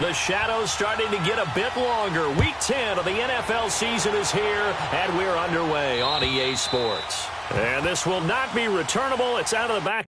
The shadow's starting to get a bit longer. Week 10 of the NFL season is here, and we're underway on EA Sports. And this will not be returnable. It's out of the back.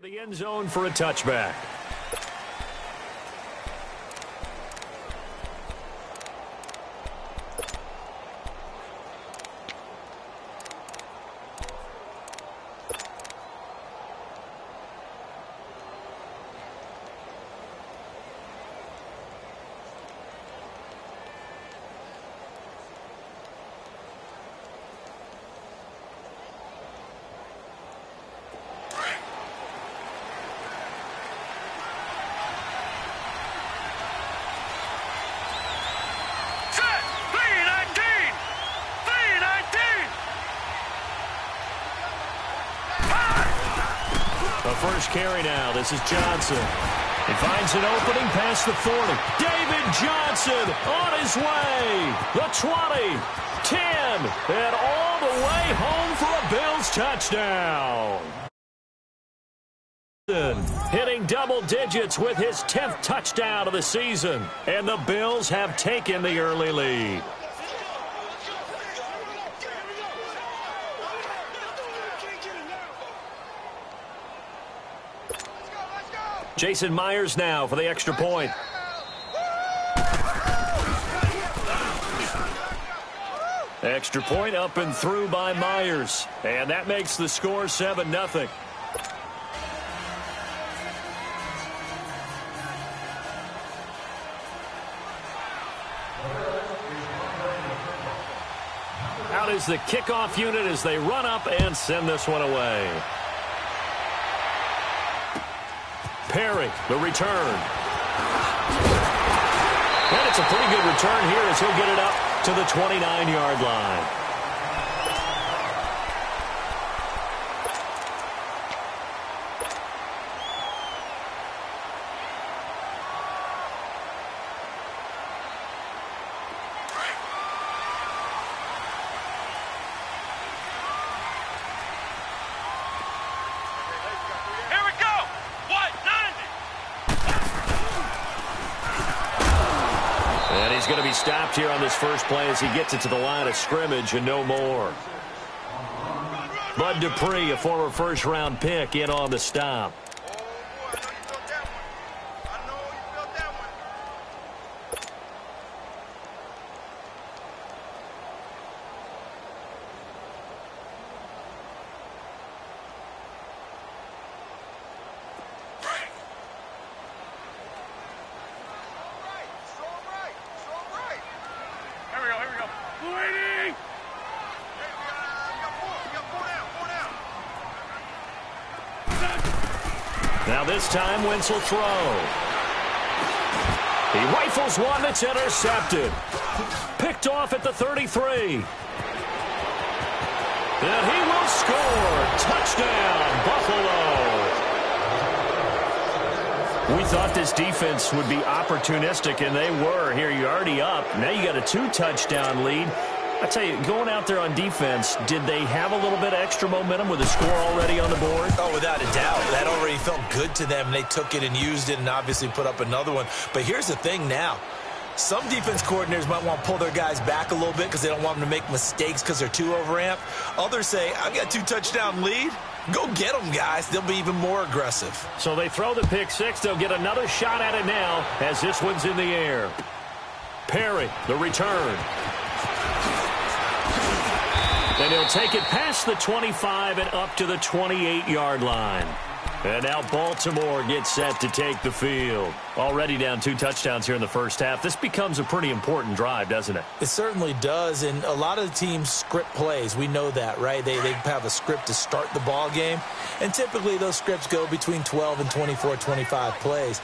The end zone for a touchback. First carry now. This is Johnson. He finds an opening past the 40. David Johnson on his way. The 20, 10, and all the way home for a Bills touchdown. Hitting double digits with his 10th touchdown of the season. And the Bills have taken the early lead. Jason Myers now for the extra point. Extra point up and through by Myers. And that makes the score 7-0. crowd is the kickoff unit as they run up and send this one away. Perry, the return. And it's a pretty good return here as he'll get it up to the 29-yard line. He's going to be stopped here on this first play as he gets it to the line of scrimmage and no more. Bud Dupree, a former first-round pick, in on the stop. Now this time, Wentz will throw. He rifles one that's intercepted. Picked off at the 33. And he will score. Touchdown, Buffalo. We thought this defense would be opportunistic, and they were. Here, you're already up. Now you got a 2-touchdown lead. I tell you, going out there on defense, did they have a little bit of extra momentum with a score already on the board? Oh, without a doubt. That already felt good to them. They took it and used it and obviously put up another one. But here's the thing now. Some defense coordinators might want to pull their guys back a little bit because they don't want them to make mistakes because they're too overamped. Others say, I've got a 2-touchdown lead. Go get them, guys. They'll be even more aggressive. So they throw the pick six. They'll get another shot at it now as this one's in the air. Perry, the return. And he'll take it past the 25 and up to the 28-yard line. And now Baltimore gets set to take the field. Already down 2 touchdowns here in the first half. This becomes a pretty important drive, doesn't it? It certainly does, and a lot of the teams script plays. We know that, right? They have a script to start the ball game, and typically those scripts go between 12 and 24, 25 plays.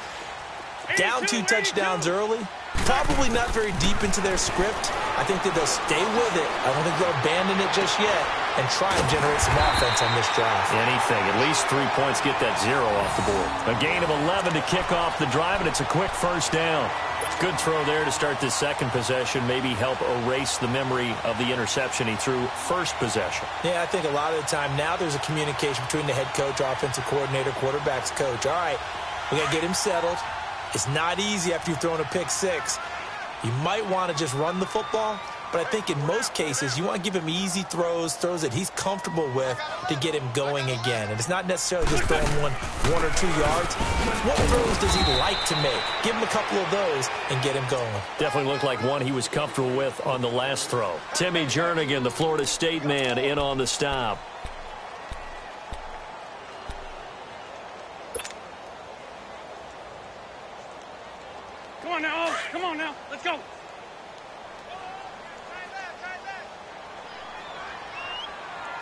Down 2 touchdowns early, probably not very deep into their script. I think that they'll stay with it. I don't think they'll abandon it just yet and try and generate some offense on this drive. Anything. At least 3 points, get that 0 off the board. A gain of 11 to kick off the drive, and it's a quick first down. Good throw there to start this second possession. Maybe help erase the memory of the interception he threw first possession. Yeah, I think a lot of the time now there's a communication between the head coach, offensive coordinator, quarterback's coach. All right, we got to get him settled. It's not easy after you've thrown a pick six. You might want to just run the football, but I think in most cases you want to give him easy throws that he's comfortable with to get him going again. And it's not necessarily just throwing one or 2 yards. What throws does he like to make? Give him a couple of those and get him going. Definitely looked like one he was comfortable with on the last throw. Timmy Jernigan, the Florida State man, in on the stop. Come on now, let's go.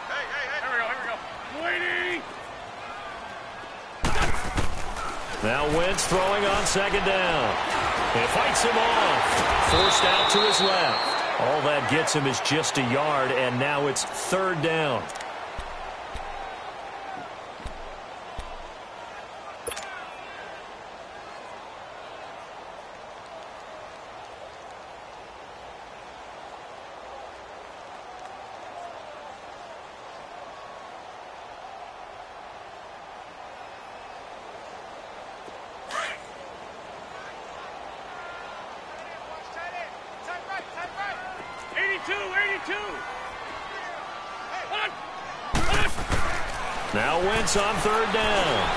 Hey. Here we go. Waiting. Now Wentz throwing on second down. He fights him off. Forced out to his left. All that gets him is just a yard, and now it's third down. Now Wentz on third down.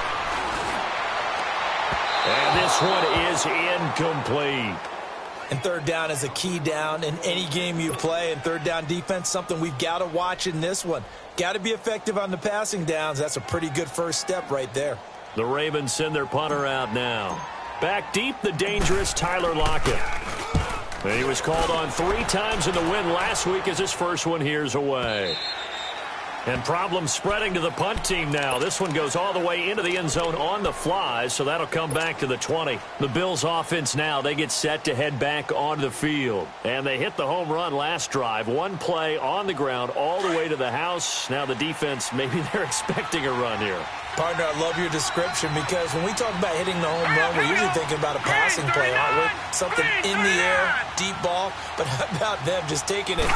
And this one is incomplete. And third down is a key down in any game you play. And third down defense, something we've got to watch in this one. Got to be effective on the passing downs. That's a pretty good first step right there. The Ravens send their punter out now. Back deep, the dangerous Tyler Lockett. He was called on 3 times in the win last week as his first one here's away. And problems spreading to the punt team now. This one goes all the way into the end zone on the fly, so that'll come back to the 20. The Bills offense now, they get set to head back onto the field. And they hit the home run last drive. One play on the ground all the way to the house. Now the defense, maybe they're expecting a run here. Partner, I love your description because when we talk about hitting the home run, we're usually thinking about a passing play, aren't we? Something in the air, deep ball. But how about them just taking it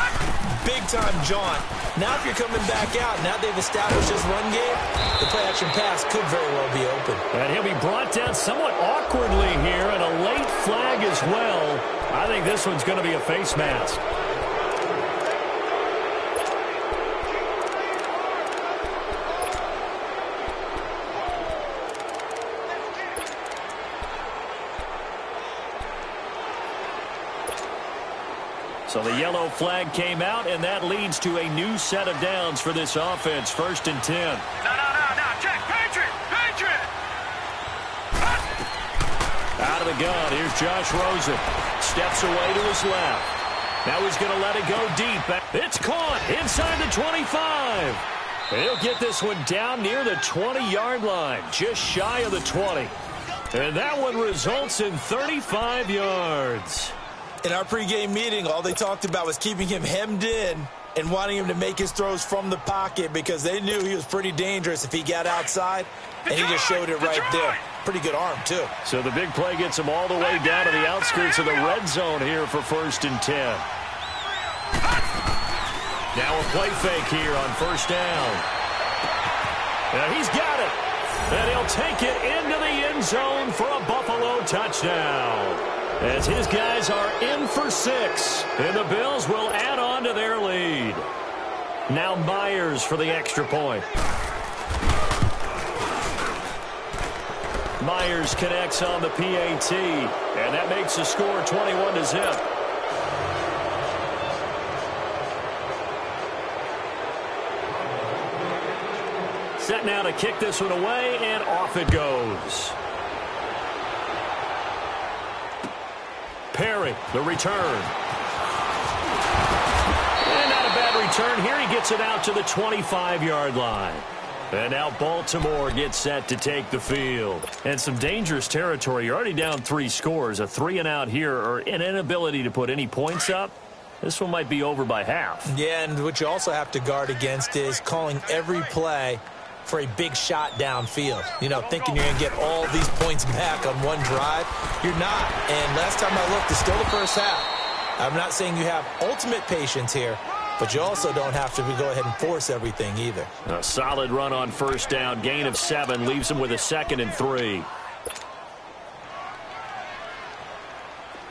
big-time jaunt? Now if you're coming back out, now they've established this run game, the play-action pass could very well be open. And he'll be brought down somewhat awkwardly here, and a late flag as well. I think this one's going to be a face mask. So the yellow flag came out, and that leads to a new set of downs for this offense. 1st and 10. No. Check. Patriot. Out of the gun, here's Josh Rosen. Steps away to his left. Now he's going to let it go deep. It's caught inside the 25. He'll get this one down near the 20-yard line, just shy of the 20. And that one results in 35 yards. In our pregame meeting, all they talked about was keeping him hemmed in and wanting him to make his throws from the pocket because they knew he was pretty dangerous if he got outside, and he just showed it right there. Pretty good arm, too. So the big play gets him all the way down to the outskirts of the red zone here for 1st and 10. Now a play fake here on 1st down. Now he's got it. And he'll take it into the end zone for a Buffalo touchdown. As his guys are in for 6, and the Bills will add on to their lead. Now Myers for the extra point. Myers connects on the PAT, and that makes the score 21-0. Set now to kick this one away, and off it goes. Perry, the return. And not a bad return here. He gets it out to the 25-yard line. And now Baltimore gets set to take the field. And some dangerous territory. You're already down 3 scores. A 3-and-out here, or an inability to put any points up. This one might be over by half. Yeah, and what you also have to guard against is calling every play for a big shot downfield. You know, thinking you're going to get all these points back on one drive. You're not. And last time I looked, it's still the first half. I'm not saying you have ultimate patience here, but you also don't have to go ahead and force everything either. A solid run on 1st down. Gain of 7 leaves him with a 2nd and 3.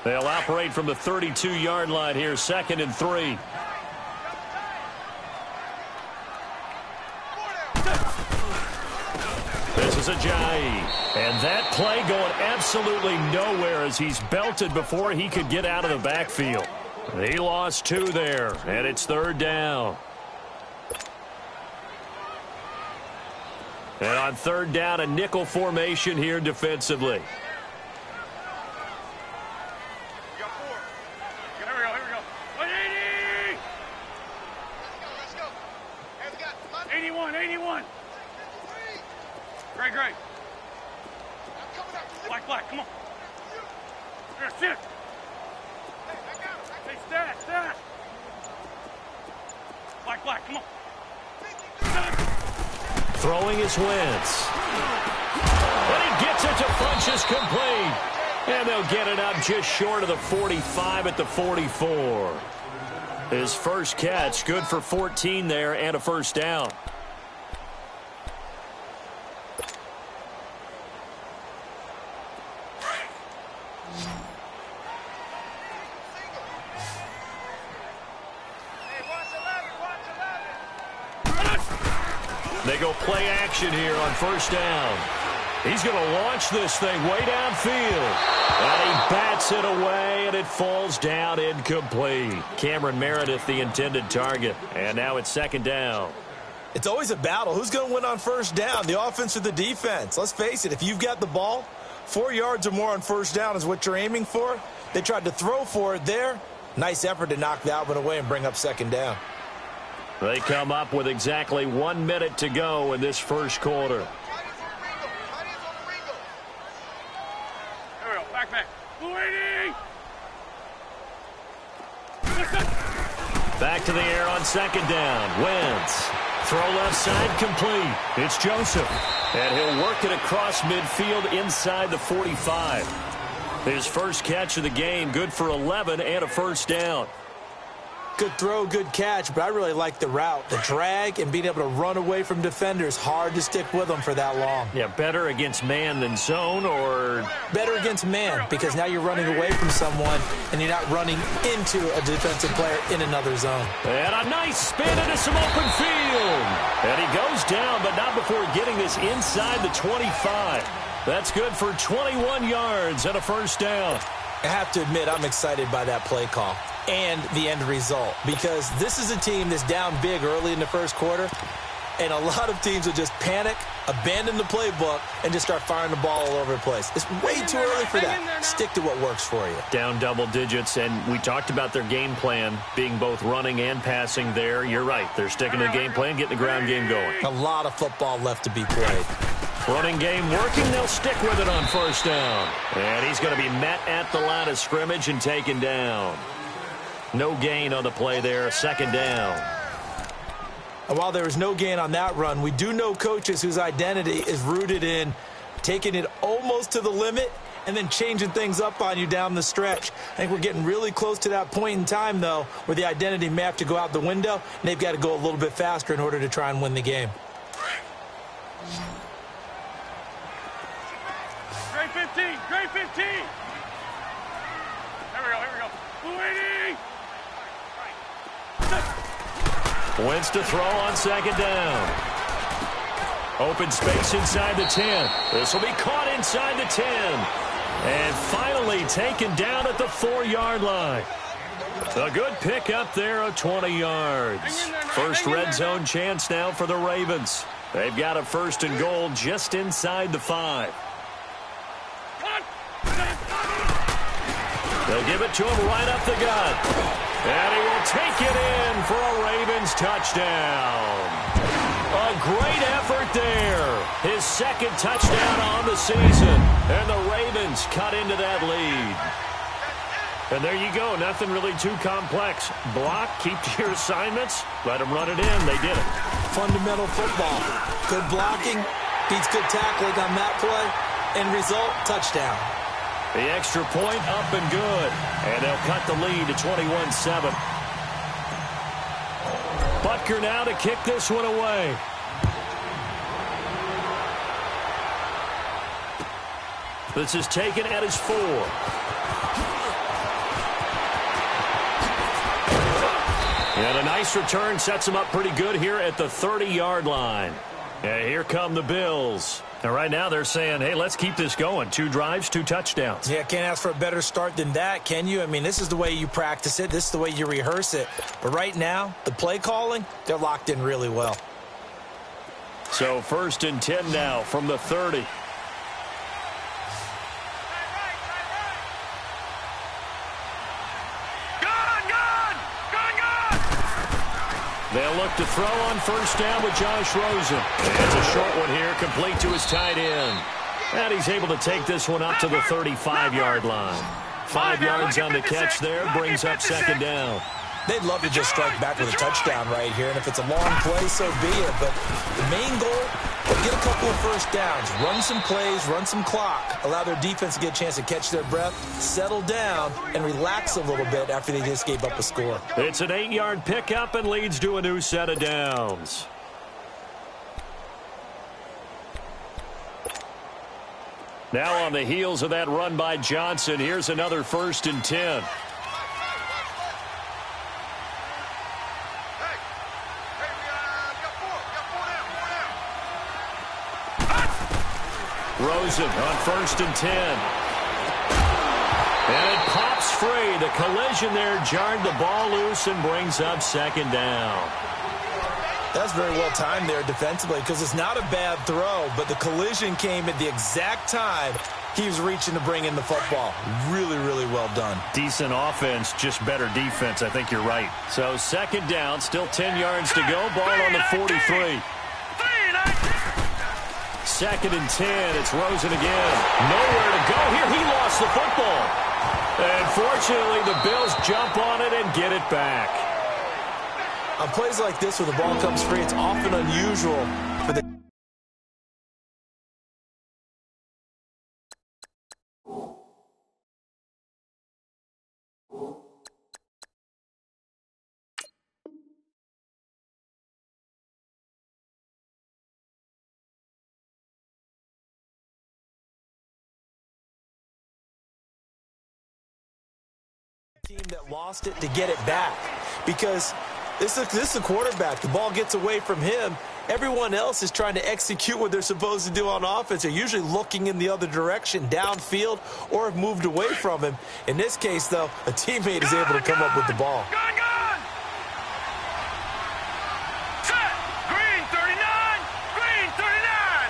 They'll operate from the 32-yard line here. 2nd and 3. This is Ajayi. And that play going absolutely nowhere as he's belted before he could get out of the backfield. He lost 2 there, and it's 3rd down. And on 3rd down, a nickel formation here defensively. Here we go. 180! Let's go. Hey, we got 81. Great. Black, come on. Here, sit. Hey, stat. Black, come on. Throwing his Wentz. And he gets it to Funchess complete. And they'll get it up just short of the 45 at the 44. His first catch, good for 14 there and a 1st down. They go play action here on 1st down. He's going to launch this thing way downfield. And he bats it away, and it falls down incomplete. Cameron Meredith, the intended target. And now it's 2nd down. It's always a battle. Who's going to win on 1st down, the offense or the defense? Let's face it, if you've got the ball, 4 yards or more on 1st down is what you're aiming for. They tried to throw for it there. Nice effort to knock that one away and bring up second down. They come up with exactly 1 minute to go in this first quarter. Here we go. Back. Blue 80. Back to the air on second down. Wentz. Throw left side complete. It's Joseph. And he'll work it across midfield inside the 45. His first catch of the game, good for 11 and a first down. Good throw, good catch, but I really like the route. The drag and being able to run away from defenders. Hard to stick with them for that long. Yeah, better against man than zone, or? Better against man, because now you're running away from someone and you're not running into a defensive player in another zone. And a nice spin into some open field. And he goes down, but not before getting this inside the 25. That's good for 21 yards and a first down. I have to admit, I'm excited by that play call and the end result, because this is a team that's down big early in the first quarter, and a lot of teams will just panic, abandon the playbook, and just start firing the ball all over the place. It's way too early for that. Stick to what works for you. Down double digits, and we talked about their game plan being both running and passing there. You're right. They're sticking to the game plan, getting the ground game going. A lot of football left to be played. Running game working. They'll stick with it on first down. And he's going to be met at the line of scrimmage and taken down. No gain on the play there. Second down. And while there was no gain on that run, we do know coaches whose identity is rooted in taking it almost to the limit and then changing things up on you down the stretch. I think we're getting really close to that point in time, though, where the identity may have to go out the window, and they've got to go a little bit faster in order to try and win the game. Grade 15. Grade 15. Here we go. Blue 80. Wentz to throw on second down. Open space inside the 10. This will be caught inside the 10. And finally taken down at the 4-yard line. A good pick up there of 20 yards. First red zone chance now for the Ravens. They've got a first and goal just inside the 5. They'll give it to him right up the gut. And he will take it in for a Ravens touchdown. A great effort there. His second touchdown on the season. And the Ravens cut into that lead. And there you go. Nothing really too complex. Block, keep to your assignments, let them run it in. They did it. Fundamental football. Good blocking beats good tackling on that play. End result, touchdown. The extra point up and good. And they'll cut the lead to 21-7. Butker now to kick this one away. This is taken at his 4. And a nice return sets him up pretty good here at the 30-yard line. And here come the Bills. And right now they're saying, hey, let's keep this going. 2 drives, 2 touchdowns. Yeah, can't ask for a better start than that, can you? I mean, this is the way you practice it. This is the way you rehearse it. But right now, the play calling, they're locked in really well. So first and 10 now from the 30. They'll look to throw on first down with Josh Rosen. It's a short one here, complete to his tight end. And he's able to take this one up to the 35-yard line. 5 yards on the catch there, brings up second down. They'd love to just strike back with a touchdown right here, and if it's a long play, so be it. But the main goal, get a couple of first downs, run some plays, run some clock, allow their defense to get a chance to catch their breath, settle down, and relax a little bit after they just gave up a score. It's an 8-yard pickup and leads to a new set of downs. Now on the heels of that run by Johnson, here's another first and 10. Rosen on first and 10. And it pops free. The collision there jarred the ball loose and brings up second down. That's very well timed there defensively, because it's not a bad throw, but the collision came at the exact time He was reaching to bring in the football. Really, really well done. Decent offense, just better defense. I think you're right. So second down, still 10 yards to go. Ball on the 43. Second and 10. It's Rosen again. Nowhere to go here. He lost the football. And fortunately, the Bills jump on it and get it back. On plays like this where the ball comes free, it's often unusual for the team that lost it to get it back, because this is a quarterback. The ball gets away from him. Everyone else is trying to execute what they're supposed to do on offense. They're usually looking in the other direction, downfield, or have moved away from him. In this case, though, a teammate is able to come up with the ball. Set. Green 39. Green 39.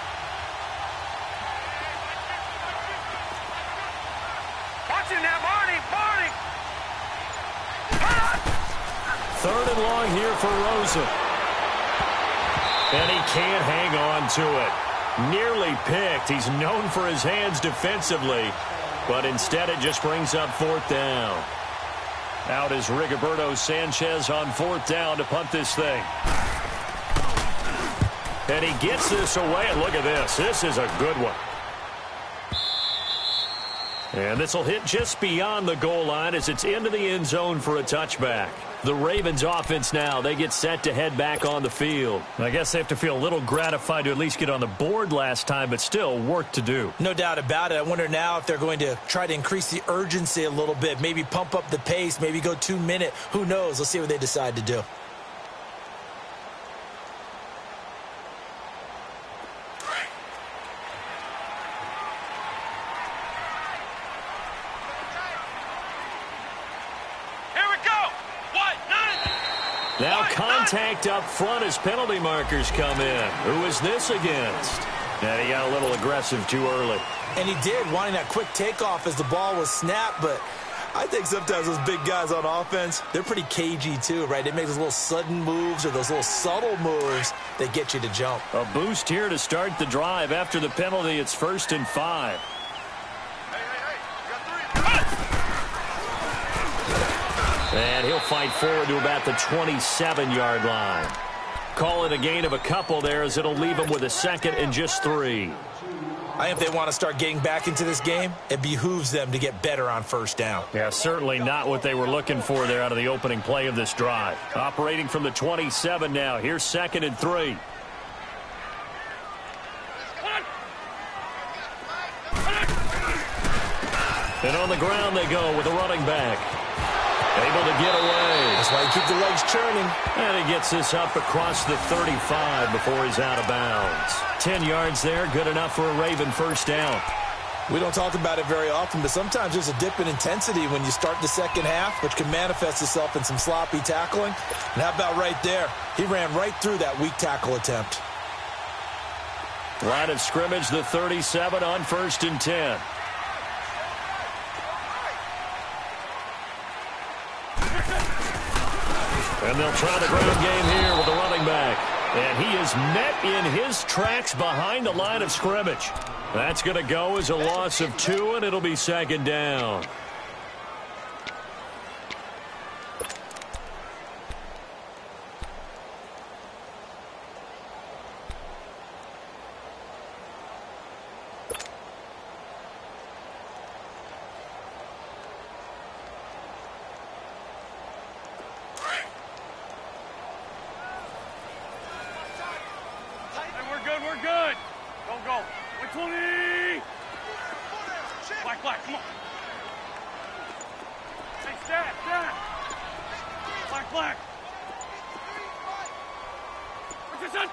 Watching now, Barney. Third and long here for Rosen. And he can't hang on to it. Nearly picked. He's known for his hands defensively, but instead it just brings up fourth down. Out is Rigoberto Sanchez on fourth down to punt this thing. And he gets this away, and look at this. This is a good one. And this will hit just beyond the goal line as it's into the end zone for a touchback. The Ravens offense now, they get set to head back on the field. I guess they have to feel a little gratified to at least get on the board last time, but still work to do. No doubt about it. I wonder now if they're going to try to increase the urgency a little bit, maybe pump up the pace, maybe go 2 minute. Who knows? Let's see what they decide to do. Now contact up front as penalty markers come in. Who is this against? And he got a little aggressive too early. And he did, wanting that quick takeoff as the ball was snapped, but I think sometimes those big guys on offense, they're pretty cagey too, right? They make those little sudden moves or those little subtle moves that get you to jump. A boost here to start the drive. After the penalty, it's 1st and 5. And he'll fight forward to about the 27-yard line. Call it a gain of a couple there as it'll leave him with a 2nd and just 3. I think if they want to start getting back into this game, it behooves them to get better on first down. Yeah, certainly not what they were looking for there out of the opening play of this drive. Operating from the 27 now. Here's 2nd and 3. And on the ground they go with a running back. Able to get away. That's why you keep the legs churning. And he gets this up across the 35 before he's out of bounds. 10 yards there, good enough for a Raven first down. We don't talk about it very often, but sometimes there's a dip in intensity when you start the second half, which can manifest itself in some sloppy tackling. And how about right there? He ran right through that weak tackle attempt. Line of scrimmage, the 37 on 1st and 10. And they'll try the ground game here with the running back. And he is met in his tracks behind the line of scrimmage. That's going to go as a loss of 2, and it'll be 2nd down. We're good. Don't go. 120. Black, come on. Hey, stat. Black. What's your son?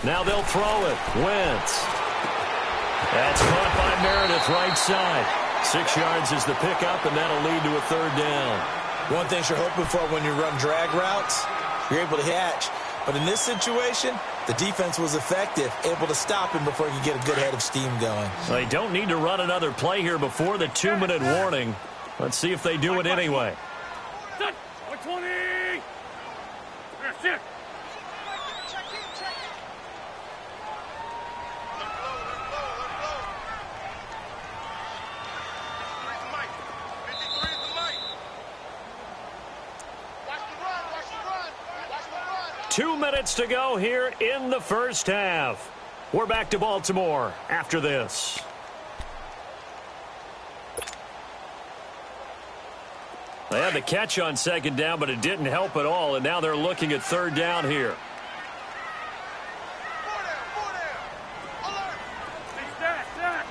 Now they'll throw it. Wentz. That's caught by Meredith, right side. 6 yards is the pickup, and that'll lead to a 3rd down. One thing you're hoping for when you run drag routes, you're able to catch But in this situation, the defense was effective, able to stop him before he could get a good head of steam going. They don't need to run another play here before the 2-minute warning. Let's see if they do it anyway. Set. 120. Here, sit. Two minutes to go here in the first half. We're back to Baltimore after this. They had the catch on second down, but it didn't help at all, and now they're looking at third down here. Hey, stat.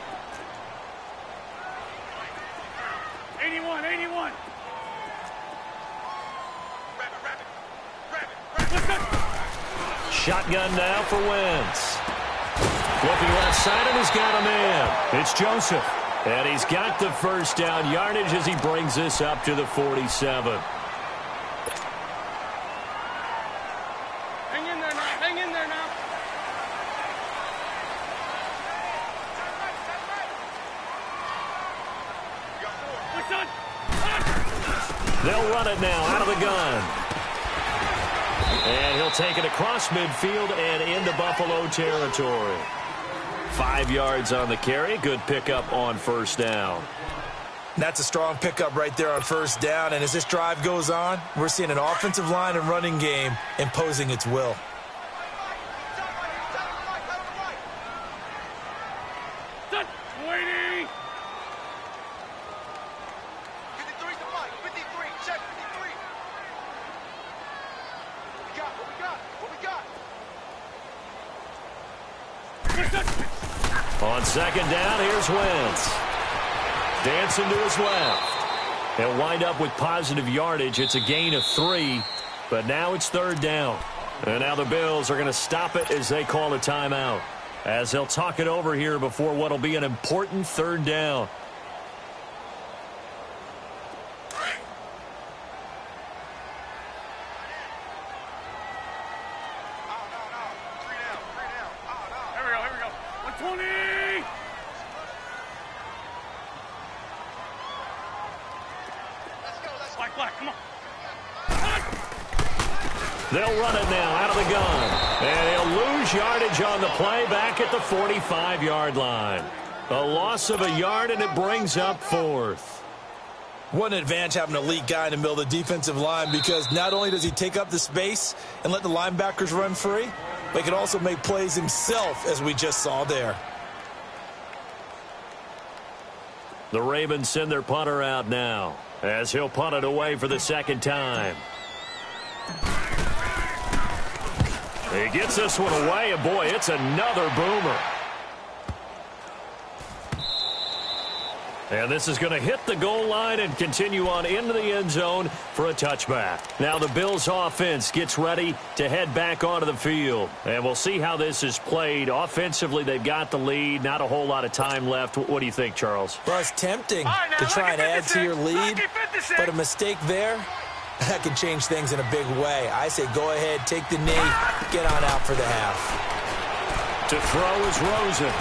81. Shotgun now for Wentz. Looking left side, and he's got a man. It's Joseph. And he's got the first down yardage as he brings this up to the 47. Hang in there now. They'll run it now out of the gun. And he'll take it across midfield and into Buffalo territory. 5 yards on the carry. Good pickup on first down. That's a strong pickup right there on first down. And as this drive goes on, we're seeing an offensive line and running game imposing its will. Set. 20. 53's the mic. 53. Check 53. What we got? On second down, here's Wentz. Dancing to his left. They'll wind up with positive yardage. It's a gain of 3, but now it's third down. And now the Bills are going to stop it as they call a timeout, as they'll talk it over here before what will be an important third down. Here we go. 120. Black, come on. They'll run it now out of the gun. And he'll lose yardage on the play back at the 45-yard line. A loss of a yard, and it brings up fourth. What an advantage having an elite guy in the middle of the defensive line, because not only does he take up the space and let the linebackers run free, but he can also make plays himself, as we just saw there. The Ravens send their punter out now, as he'll punt it away for the second time. He gets this one away, and boy, it's another boomer. And this is going to hit the goal line and continue on into the end zone for a touchback. Now the Bills offense gets ready to head back onto the field. And we'll see how this is played. Offensively, they've got the lead. Not a whole lot of time left. What do you think, Charles? Well, it's tempting to try and add to your lead, but a mistake there, that can change things in a big way. I say go ahead, take the knee, get on out for the half. To throw is Rosen.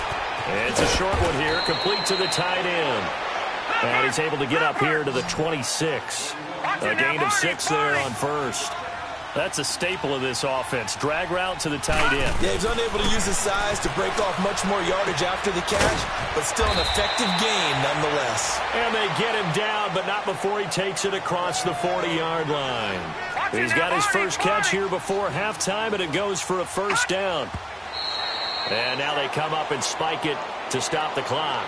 It's a short one here, complete to the tight end. And he's able to get up here to the 26. A gain of 6 there on first. That's a staple of this offense. Drag route to the tight end. Yeah, he's unable to use his size to break off much more yardage after the catch, but still an effective gain nonetheless. And they get him down, but not before he takes it across the 40-yard line. He's got his first catch here before halftime, and it goes for a first down. And now they come up and spike it to stop the clock.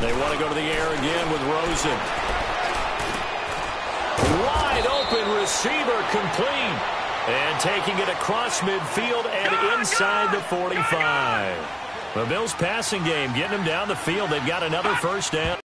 They want to go to the air again with Rosen. Wide open. open receiver complete. And taking it across midfield and inside the 45. The Bills passing game getting them down the field. They've got another first down.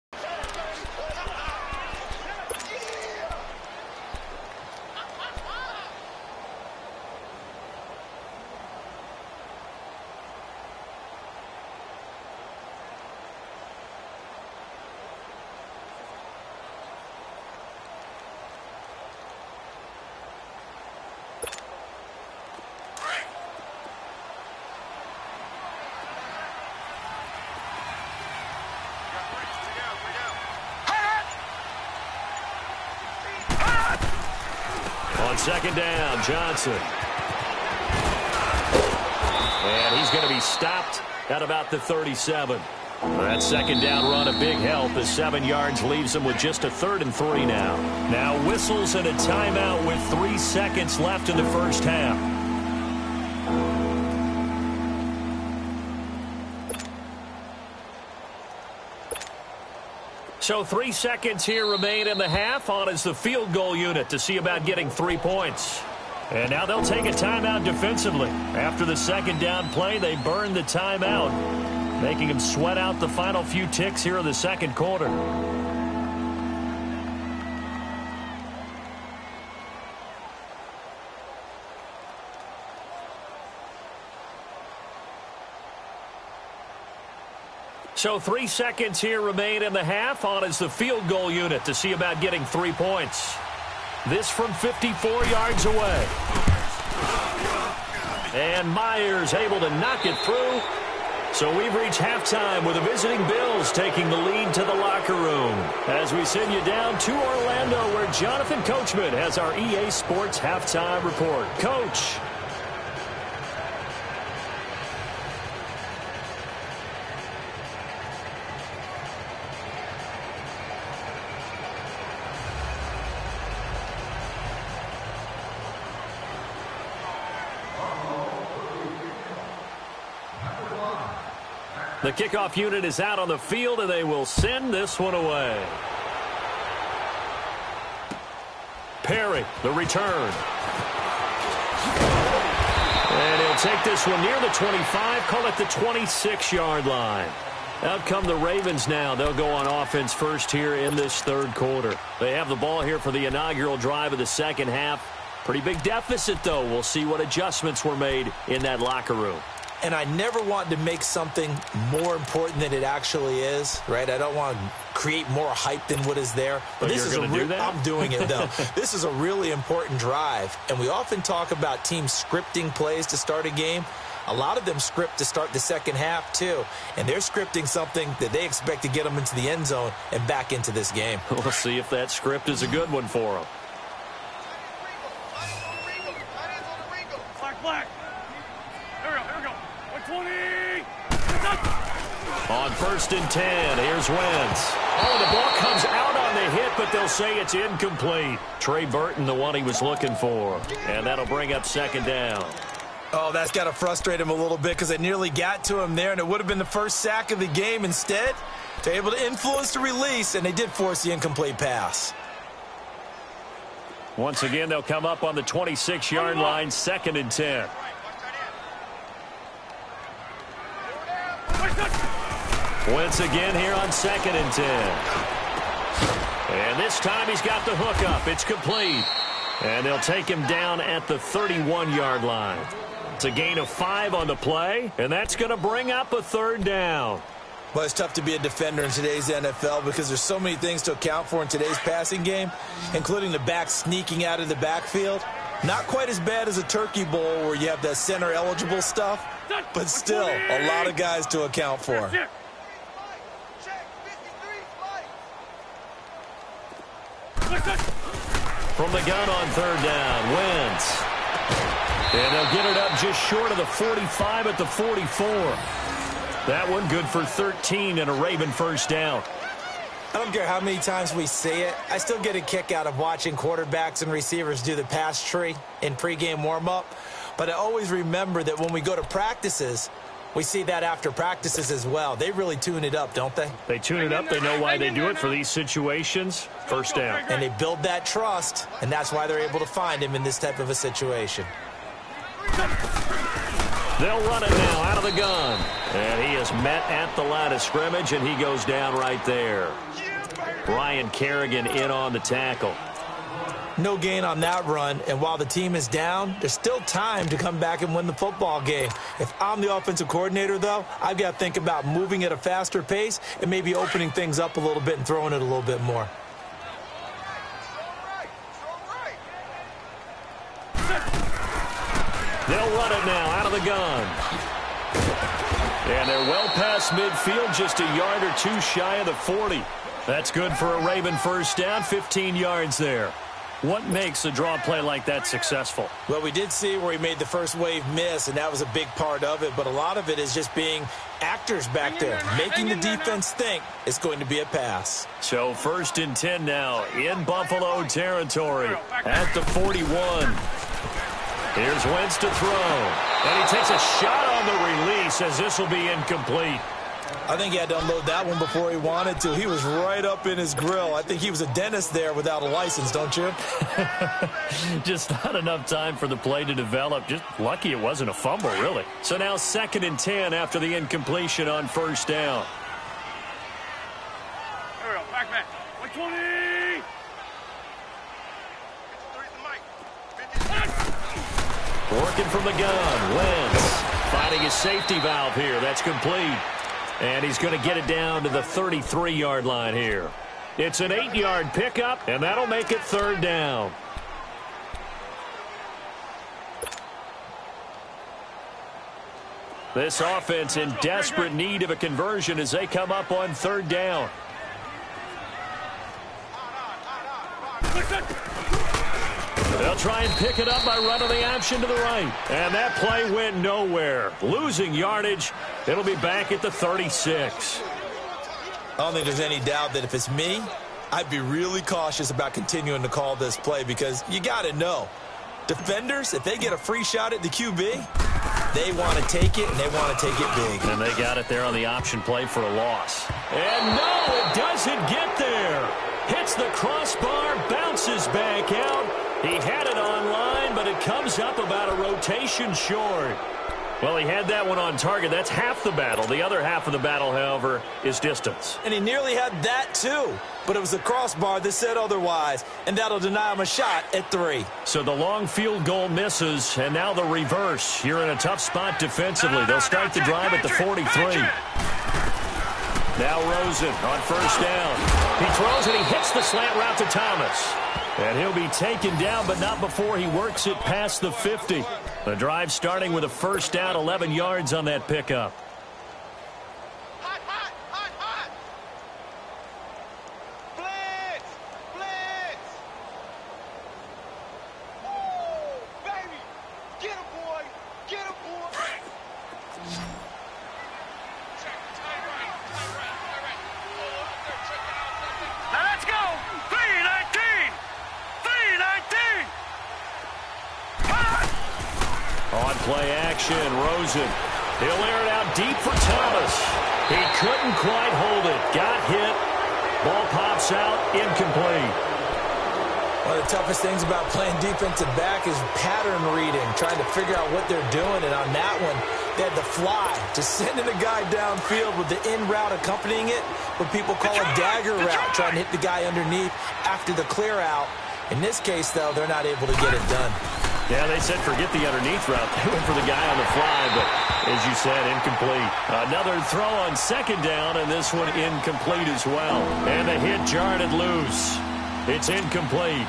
On second down, Johnson. And he's going to be stopped at about the 37. That second down run a big help as 7 yards leaves him with just a 3rd and 3 now. Now whistles and a timeout with 3 seconds left in the first half. So 3 seconds here remain in the half. On is the field goal unit to see about getting 3 points. And now they'll take a timeout defensively. After the second down play, they burn the timeout, making them sweat out the final few ticks here in the second quarter. So 3 seconds here remain in the half. On is the field goal unit to see about getting 3 points. This from 54 yards away. And Myers able to knock it through. So we've reached halftime with the visiting Bills taking the lead to the locker room. As we send you down to Orlando where Jonathan Coachman has our EA Sports halftime report. Coach. The kickoff unit is out on the field, and they will send this one away. Perry, the return. And he'll take this one near the 25, call it the 26-yard line. Out come the Ravens now. They'll go on offense first here in this third quarter. They have the ball here for the inaugural drive of the second half. Pretty big deficit, though. We'll see what adjustments were made in that locker room. And I never want to make something more important than it actually is, right? I don't want to create more hype than what is there. But this is do that? I'm doing it, though. This is a really important drive. And we often talk about teams scripting plays to start a game. A lot of them script to start the second half, too. And they're scripting something that they expect to get them into the end zone and back into this game. We'll see if that script is a good one for them. Black. Here we go. 20. On 1st and 10, here's Wentz. Oh, the ball comes out on the hit, but they'll say it's incomplete. Trey Burton, the one he was looking for. And that'll bring up second down. Oh, that's got to frustrate him a little bit because it nearly got to him there, and it would have been the first sack of the game. Instead, they're able to influence the release, and they did force the incomplete pass. Once again, they'll come up on the 26-yard line, 2nd and 10. Wentz again here on 2nd and 10. And this time he's got the hook up. It's complete. And they'll take him down at the 31-yard line. It's a gain of 5 on the play, and that's going to bring up a 3rd down. Well, it's tough to be a defender in today's NFL because there's so many things to account for in today's passing game, including the back sneaking out of the backfield. Not quite as bad as a turkey bowl where you have that center-eligible stuff, but still a lot of guys to account for. From the gun on 3rd down, Wentz. And they'll get it up just short of the 45 at the 44. That one good for 13 and a Raven first down. I don't care how many times we say it. I still get a kick out of watching quarterbacks and receivers do the pass tree in pregame warm-up. But I always remember that when we go to practices, We see that after practices as well. They really tune it up, don't they? They tune it up. They know why they do it for these situations. First down. And they build that trust, and that's why they're able to find him in this type of a situation. They'll run it now out of the gun. And he is met at the line of scrimmage, and he goes down right there. Brian Kerrigan in on the tackle. No gain on that run, and while the team is down, there's still time to come back and win the football game. If I'm the offensive coordinator, though, I've got to think about moving at a faster pace and maybe opening things up a little bit and throwing it a little bit more. They'll run it now out of the gun. And they're well past midfield, just a yard or two shy of the 40. That's good for a Raven first down, 15 yards there. What makes a draw play like that successful? Well, we did see where he made the first wave miss, and that was a big part of it. But a lot of it is just being actors back there, making the defense think it's going to be a pass. So 1st and 10 now in Buffalo territory at the 41. Here's Wentz to throw. And he takes a shot on the release as this will be incomplete. I think he had to unload that one before he wanted to. He was right up in his grill. I think he was a dentist there without a license, don't you? Just not enough time for the play to develop. Just lucky it wasn't a fumble, really. So now 2nd and 10 after the incompletion on first down. There we go. Back. 120. Working from the gun. Wentz finding his safety valve here. That's complete. And he's going to get it down to the 33-yard line here. It's an 8-yard pickup, and that'll make it 3rd down. This offense in desperate need of a conversion as they come up on 3rd down. They'll try and pick it up by running the option to the right. And that play went nowhere. Losing yardage. It'll be back at the 36. I don't think there's any doubt that if it's me, I'd be really cautious about continuing to call this play because you got to know. Defenders, if they get a free shot at the QB, they want to take it, and they want to take it big. And they got it there on the option play for a loss. And no, it doesn't get there. Hits the crossbar, bounces back out. He had it online, but it comes up about a rotation short. Well, he had that one on target. That's half the battle. The other half of the battle, however, is distance. And he nearly had that, too. But it was the crossbar that said otherwise, and that'll deny him a shot at 3. So the long field goal misses, and now the reverse. You're in a tough spot defensively. They'll start the drive at the 43. Now Rosen on first down. He throws and he hits the slant route to Thomas. And he'll be taken down, but not before he works it past the 50. The drive starting with a first down, 11 yards on that pickup. Hot. Blitz. Woo, baby. Get him, boy. Now let's go. 319. On play action, Rosen. He'll air it out deep for Thomas. He couldn't quite hold it. Got hit. Ball pops out, incomplete. One of the toughest things about playing defensive back is pattern reading, trying to figure out what they're doing. And on that one, they had the fly, just sending a guy downfield with the in route accompanying it, what people call a dagger route, trying to hit the guy underneath after the clear out. In this case, though, they're not able to get it done. Yeah, they said forget the underneath route. They went for the guy on the fly, but as you said, incomplete. Another throw on second down, and this one incomplete as well. And the hit jarred it loose. It's incomplete.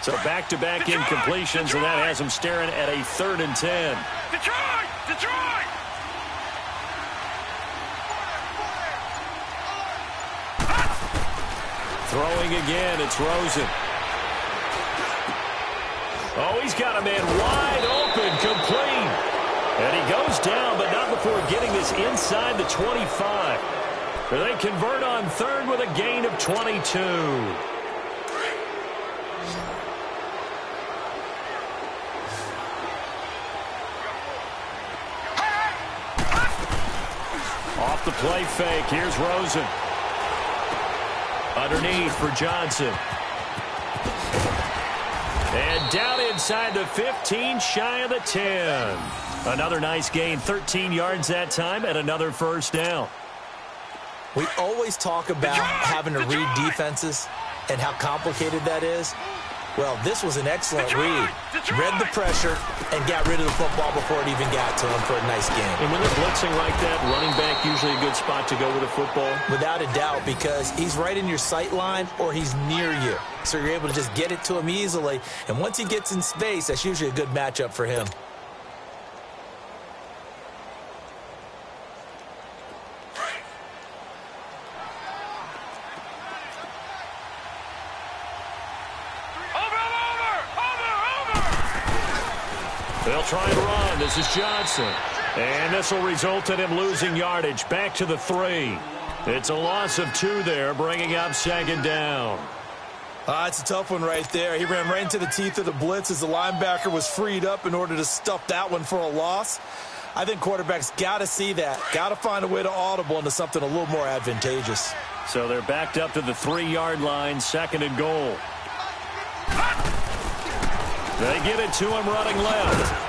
So back-to-back incompletions, and that has him staring at a 3rd and 10. Detroit! Throwing again, it's Rosen. Oh, he's got a man wide open, complete. And he goes down, but not before getting this inside the 25. They convert on third with a gain of 22. Off the play fake, here's Rosen. Underneath for Johnson. And down inside the 15, shy of the 10. Another nice gain, 13 yards that time, and another first down. We always talk about having to read defenses and how complicated that is. Well, this was an excellent read. Read the pressure and got rid of the football before it even got to him for a nice game. And when they're blitzing like that, running back usually a good spot to go with a football? Without a doubt, because he's right in your sight line or he's near you. So you're able to just get it to him easily. And once he gets in space, that's usually a good matchup for him. They'll try and run. This is Johnson. And this will result in him losing yardage. Back to the 3. It's a loss of 2 there, bringing up second down. It's a tough one right there. He ran right into the teeth of the blitz as the linebacker was freed up in order to stuff that one for a loss. I think quarterbacks got to see that. Got to find a way to audible into something a little more advantageous. So they're backed up to the 3-yard line, second and goal. They get it to him running left.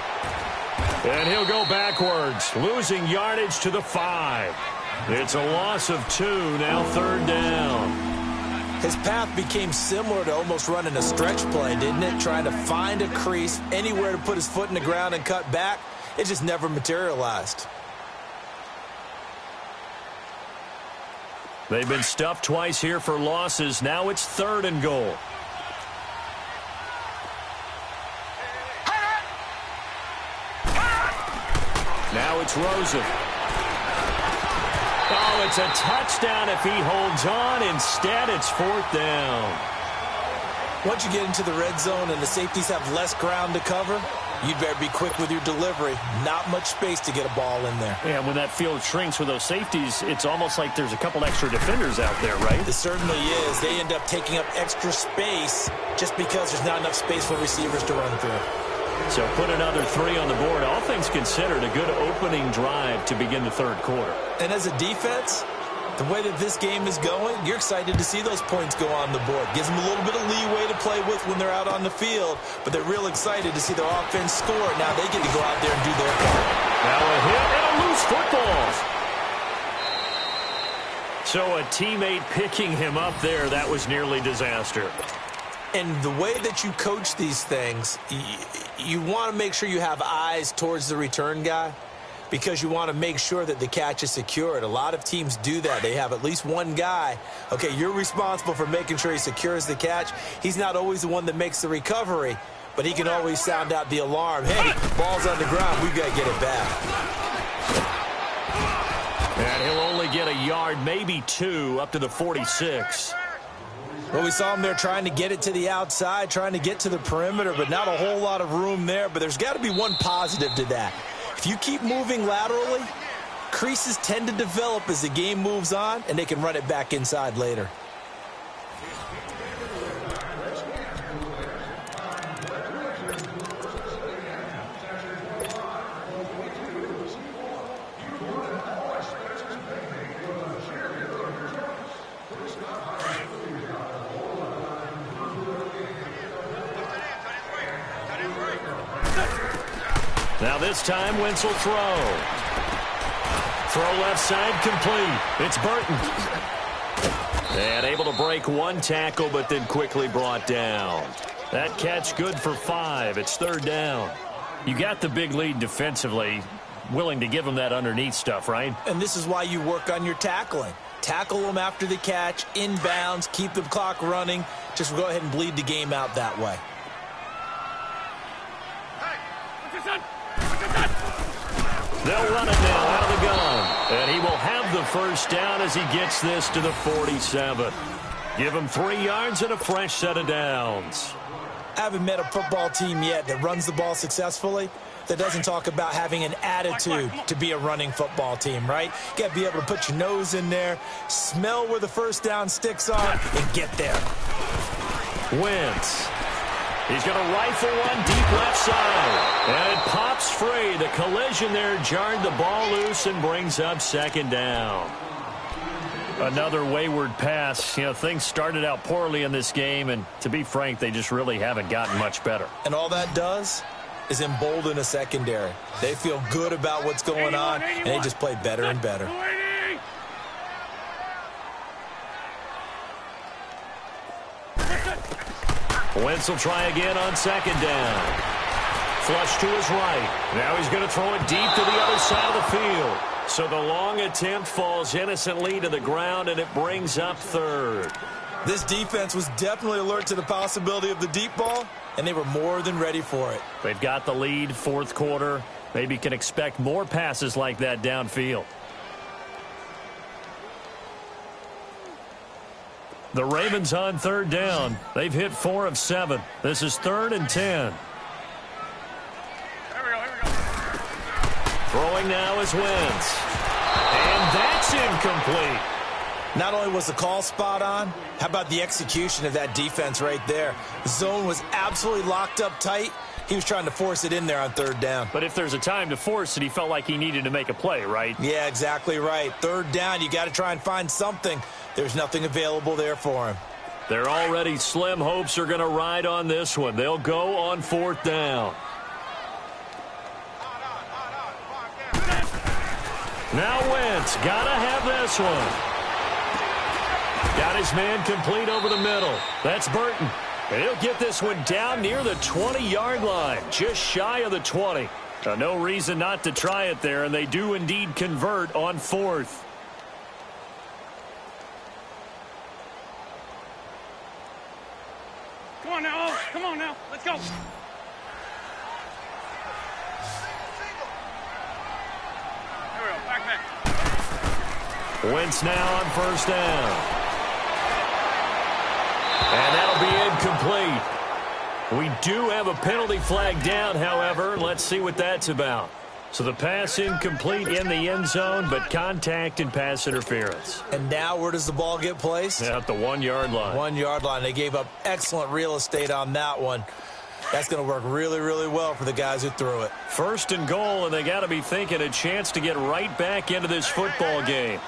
And he'll go backwards, losing yardage to the 5. It's a loss of 2, now third down. His path became similar to almost running a stretch play, didn't it? Trying to find a crease, anywhere to put his foot in the ground and cut back. It just never materialized. They've been stuffed twice here for losses. Now it's third and goal. Now it's Rosen. Oh, it's a touchdown if he holds on. Instead, it's fourth down. Once you get into the red zone and the safeties have less ground to cover, you'd better be quick with your delivery. Not much space to get a ball in there. Yeah, when that field shrinks with those safeties, it's almost like there's a couple extra defenders out there, right? It certainly is. They end up taking up extra space just because there's not enough space for receivers to run through. So put another 3 on the board. All things considered, a good opening drive to begin the third quarter. And as a defense, the way that this game is going, you're excited to see those points go on the board. Gives them a little bit of leeway to play with when they're out on the field, but they're real excited to see their offense score. Now they get to go out there and do their part. Now a hit and a loose football. So a teammate picking him up there, that was nearly disaster. And the way that you coach these things, you want to make sure you have eyes towards the return guy because you want to make sure that the catch is secured. A lot of teams do that. They have at least one guy. Okay, you're responsible for making sure he secures the catch. He's not always the one that makes the recovery, but he can always sound out the alarm. Hey, ball's on the ground. We've got to get it back. And he'll only get a yard, maybe 2, up to the 46. Well, we saw him there trying to get it to the outside, trying to get to the perimeter, but not a whole lot of room there. But there's got to be one positive to that. If you keep moving laterally, creases tend to develop as the game moves on, and they can run it back inside later. Now this time, Wentz will throw. Throw left side, complete. It's Burton. And able to break one tackle, but then quickly brought down. That catch good for 5. It's third down. You got the big lead defensively. Willing to give them that underneath stuff, right? And this is why you work on your tackling. Tackle them after the catch, inbounds, keep the clock running. Just go ahead and bleed the game out that way. They'll run it now out of the gun. And he will have the first down as he gets this to the 47. Give him 3 yards and a fresh set of downs. I haven't met a football team yet that runs the ball successfully that doesn't talk about having an attitude to be a running football team, right? You got to be able to put your nose in there, smell where the first down sticks are, and get there. Wentz. He's going to rifle one deep left side. And it pops free. The collision there jarred the ball loose and brings up second down. Another wayward pass. You know, things started out poorly in this game, and to be frank, they just really haven't gotten much better. And all that does is embolden a secondary. They feel good about what's going on, and they just play better and better. Wentz will try again on second down. Flush to his right. Now he's going to throw it deep to the other side of the field. So the long attempt falls innocently to the ground, and it brings up third. This defense was definitely alert to the possibility of the deep ball, and they were more than ready for it. They've got the lead, fourth quarter. Maybe can expect more passes like that downfield. The Ravens on third down. They've hit 4 of 7. This is 3rd and 10. Throwing now is Wentz. And that's incomplete. Not only was the call spot on, how about the execution of that defense right there? The zone was absolutely locked up tight. He was trying to force it in there on third down. But if there's a time to force it, he felt like he needed to make a play, right? Yeah, exactly right. Third down, you got to try and find something. There's nothing available there for him. Their already slim hopes are going to ride on this one. They'll go on 4th down. Now Wentz, got to have this one. Got his man complete over the middle. That's Burton. And he'll get this one down near the 20-yard line, just shy of the 20. No reason not to try it there, and they do indeed convert on 4th. Come on now, come on now, let's go. Here we go, back. Wentz now on 1st down. And that'll be incomplete. We do have a penalty flag down, however. Let's see what that's about. So the pass incomplete in the end zone, but contact and pass interference. And now where does the ball get placed? At the 1-yard line. 1-yard line. They gave up excellent real estate on that one. That's going to work really, really well for the guys who threw it. 1st and goal, and they got to be thinking a chance to get right back into this football game.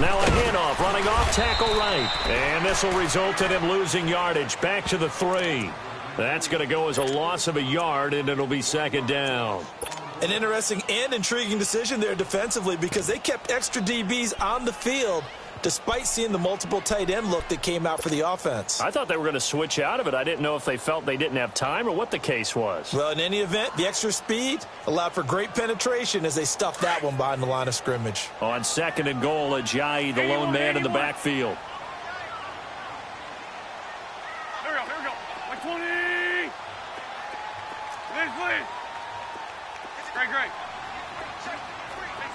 Now a handoff, running off tackle right. And this will result in him losing yardage. Back to the 3. That's going to go as a loss of a yard, and it'll be 2nd down. An interesting and intriguing decision there defensively because they kept extra DBs on the field despite seeing the multiple tight end look that came out for the offense. I thought they were going to switch out of it. I didn't know if they felt they didn't have time or what the case was. Well, in any event, the extra speed allowed for great penetration as they stuffed that one behind the line of scrimmage. On 2nd and goal, Ajayi, the lone man in the backfield. Here we go. 20. Please. Great.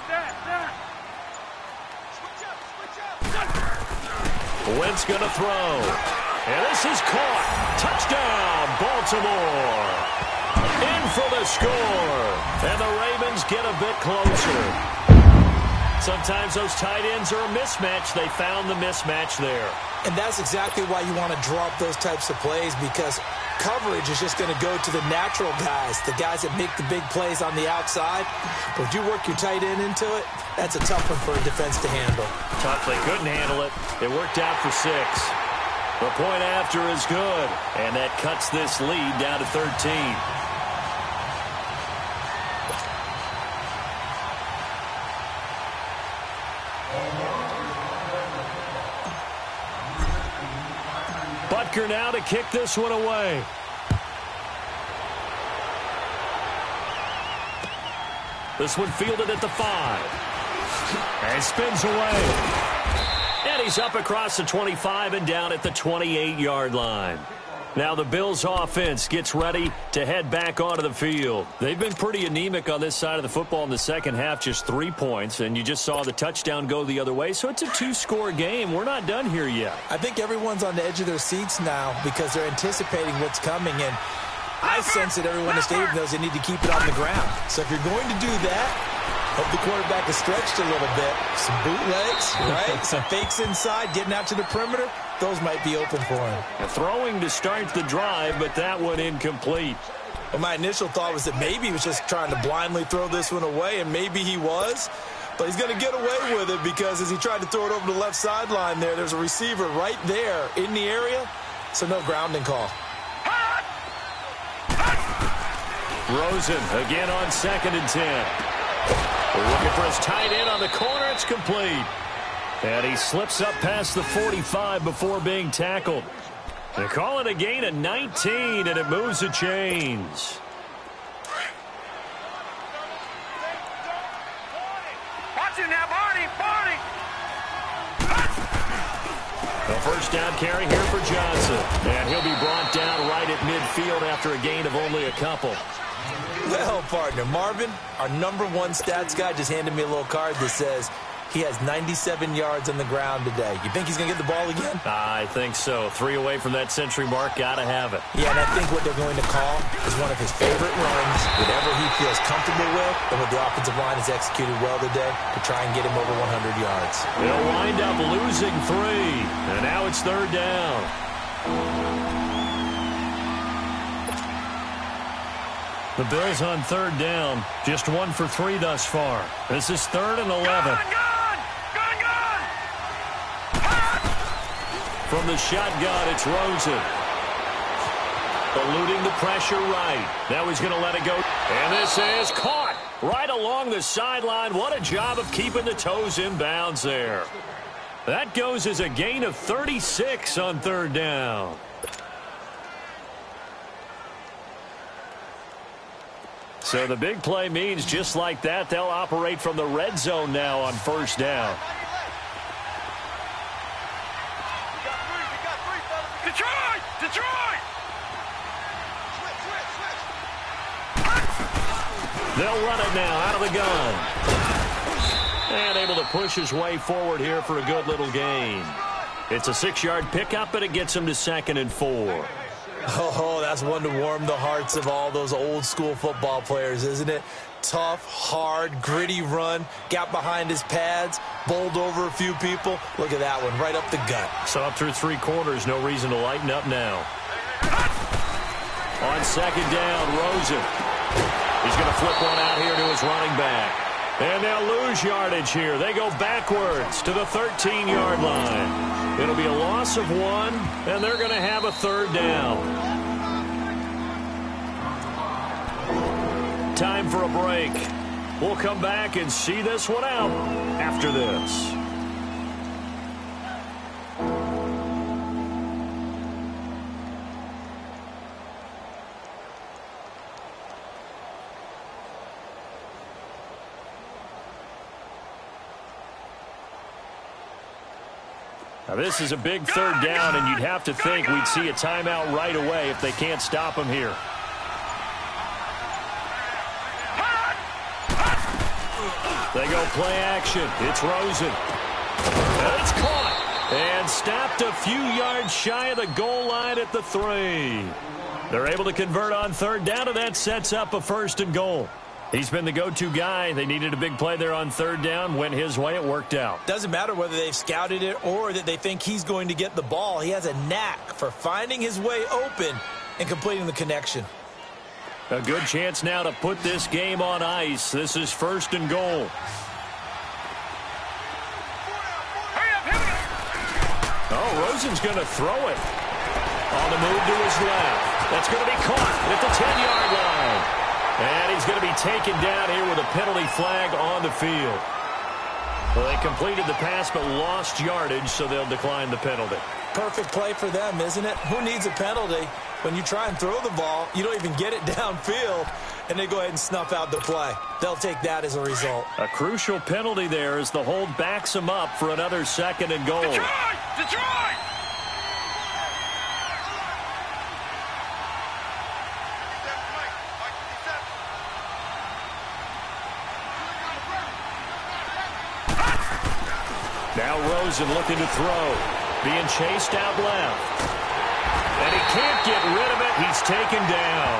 Down. Wentz going to throw. And this is caught. Touchdown, Baltimore. In for the score. And the Ravens get a bit closer. Sometimes those tight ends are a mismatch. They found the mismatch there. And that's exactly why you want to draw up those types of plays because coverage is just going to go to the natural guys, the guys that make the big plays on the outside. But if you work your tight end into it, that's a tough one for a defense to handle. Tough. They couldn't handle it. It worked out for 6. The point after is good, and that cuts this lead down to 13. Butker now to kick this one away. This one fielded at the 5. And spins away. And he's up across the 25 and down at the 28-yard line. Now the Bills offense gets ready to head back onto the field. They've been pretty anemic on this side of the football in the second half, just 3 points, and you just saw the touchdown go the other way, so it's a 2-score game. We're not done here yet. I think everyone's on the edge of their seats now because they're anticipating what's coming, and I sense that everyone in the stadium knows they need to keep it on the ground. So if you're going to do that, hope the quarterback is stretched a little bit. Some bootlegs, right? Some fakes inside, getting out to the perimeter. Those might be open for him. Throwing to start the drive, but that one incomplete. Well, my initial thought was that maybe he was just trying to blindly throw this one away, and maybe he was. But he's going to get away with it because as he tried to throw it over the left sideline there's a receiver right there in the area, so no grounding call. Rosen again on 2nd and 10. We're looking for his tight end on the corner. It's complete. And he slips up past the 45 before being tackled. They call it a gain of 19, and it moves the chains. Watch it now, Barney! Barney! A first down carry here for Johnson. And he'll be brought down right at midfield after a gain of only a couple. Well, partner, Marvin, our #1 stats guy, just handed me a little card that says he has 97 yards on the ground today. You think he's going to get the ball again? I think so. 3 away from that century mark. Got to have it. Yeah, and I think what they're going to call is one of his favorite runs, whatever he feels comfortable with, and what the offensive line has executed well today to try and get him over 100 yards. They'll wind up losing 3, and now it's 3rd down. The Bills on 3rd down, just 1 for 3 thus far. This is 3rd and 11. From the shotgun, it's Rosen. Eluding the pressure right. Now he's going to let it go. And this is caught right along the sideline. What a job of keeping the toes in bounds there. That goes as a gain of 36 on 3rd down. So the big play means just like that, they'll operate from the red zone now on 1st down. Detroit! Detroit! They'll run it now out of the gun. And able to push his way forward here for a good little gain. It's a 6-yard pickup, but it gets him to 2nd and 4. Oh, that's one to warm the hearts of all those old-school football players, isn't it? Tough, hard, gritty run, got behind his pads, bowled over a few people. Look at that one, right up the gut. So up through 3 quarters, no reason to lighten up now. On 2nd down, Rosen. He's going to flip one out here to his running back. And they'll lose yardage here. They go backwards to the 13-yard line. It'll be a loss of 1, and they're going to have a 3rd down. Time for a break. We'll come back and see this one out after this. Now, this is a big 3rd down, and you'd have to think we'd see a timeout right away if they can't stop him here. They go play action. It's Rosen. And it's caught. And stopped a few yards shy of the goal line at the 3. They're able to convert on 3rd down, and that sets up a 1st and goal. He's been the go-to guy. They needed a big play there on 3rd down. Went his way. It worked out. Doesn't matter whether they've scouted it or that they think he's going to get the ball. He has a knack for finding his way open and completing the connection. A good chance now to put this game on ice. This is 1st and goal. Oh, Rosen's going to throw it. On the move to his left. That's going to be caught at the 10-yard line. And he's going to be taken down here with a penalty flag on the field. Well, they completed the pass but lost yardage, so they'll decline the penalty. Perfect play for them, isn't it? Who needs a penalty? When you try and throw the ball, you don't even get it downfield, and they go ahead and snuff out the play. They'll take that as a result. A crucial penalty there as the hold backs them up for another 2nd and goal. Detroit! Detroit! Now Rosen looking to throw. Being chased out left. And he can't get rid of it. He's taken down.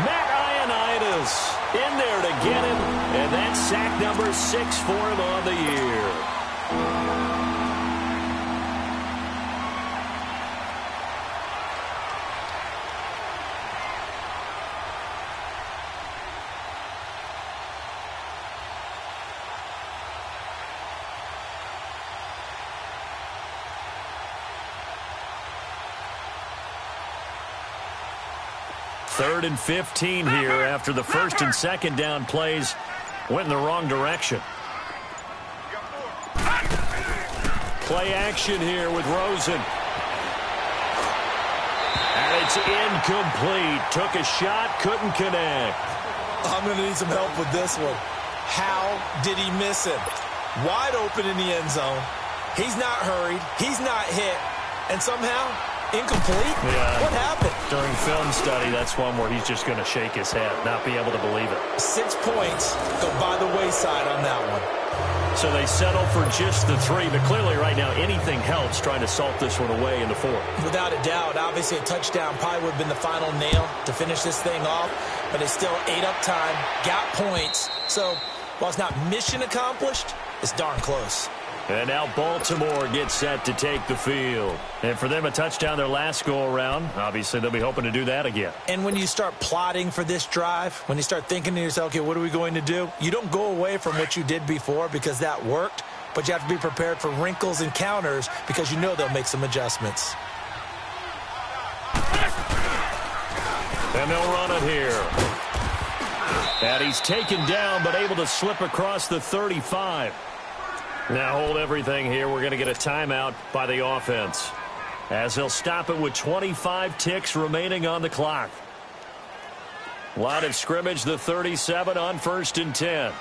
Matt Ioannidis in there to get him. And that's sack number 6 for him on the year. Third and 15 here after the first and second down plays went in the wrong direction. Play action here with Rosen. And it's incomplete. Took a shot, couldn't connect. I'm going to need some help with this one. How did he miss him? Wide open in the end zone. He's not hurried. He's not hit. And somehow, incomplete? Yeah. What happened? During film study, that's one where he's just going to shake his head, not be able to believe it. 6 points go by the wayside on that one. So they settle for just the 3, but clearly right now anything helps trying to salt this one away in the 4th. Without a doubt, obviously a touchdown probably would have been the final nail to finish this thing off, but it's still ate up time, got points. So while it's not mission accomplished, it's darn close. And now Baltimore gets set to take the field. And for them, a touchdown their last go-around. Obviously, they'll be hoping to do that again. And when you start plotting for this drive, when you start thinking to yourself, okay, what are we going to do? You don't go away from what you did before because that worked, but you have to be prepared for wrinkles and counters because you know they'll make some adjustments. And they'll run it here. And he's taken down, but able to slip across the 35. Now hold everything here. We're going to get a timeout by the offense, as he'll stop it with 25 ticks remaining on the clock. Line of scrimmage, the 37 on 1st and 10.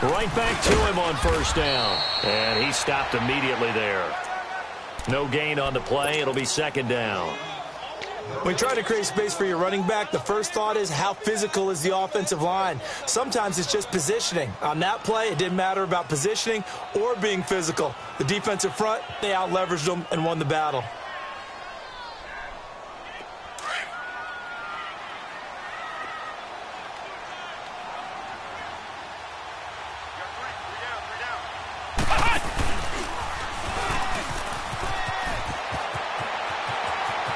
Right back to him on 1st down. And he stopped immediately there. No gain on the play. It'll be 2nd down. When you try to create space for your running back, the first thought is how physical is the offensive line. Sometimes it's just positioning. On that play, it didn't matter about positioning or being physical. The defensive front, they out-leveraged them and won the battle.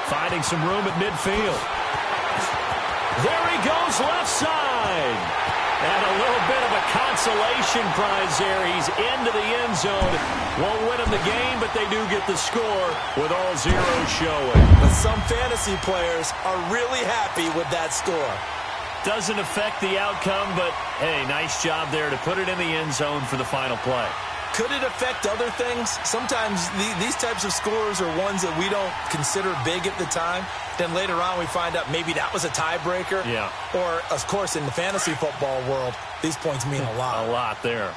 Finding some room at midfield. There he goes, left side. And a little bit of a consolation prize there. He's into the end zone. Won't win him the game, but they do get the score with all zeros showing. But some fantasy players are really happy with that score. Doesn't affect the outcome, but, hey, nice job there to put it in the end zone for the final play. Could it affect other things? Sometimes these types of scores are ones that we don't consider big at the time. Then later on we find out maybe that was a tiebreaker. Yeah. Or, of course, in the fantasy football world, these points mean a lot. A lot there.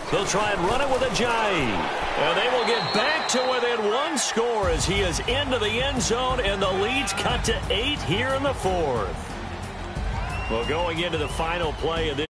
They'll try and run it with Ajayi. And they will get back to within 1 score as he is into the end zone, and the lead's cut to 8 here in the 4th. Well, going into the final play of this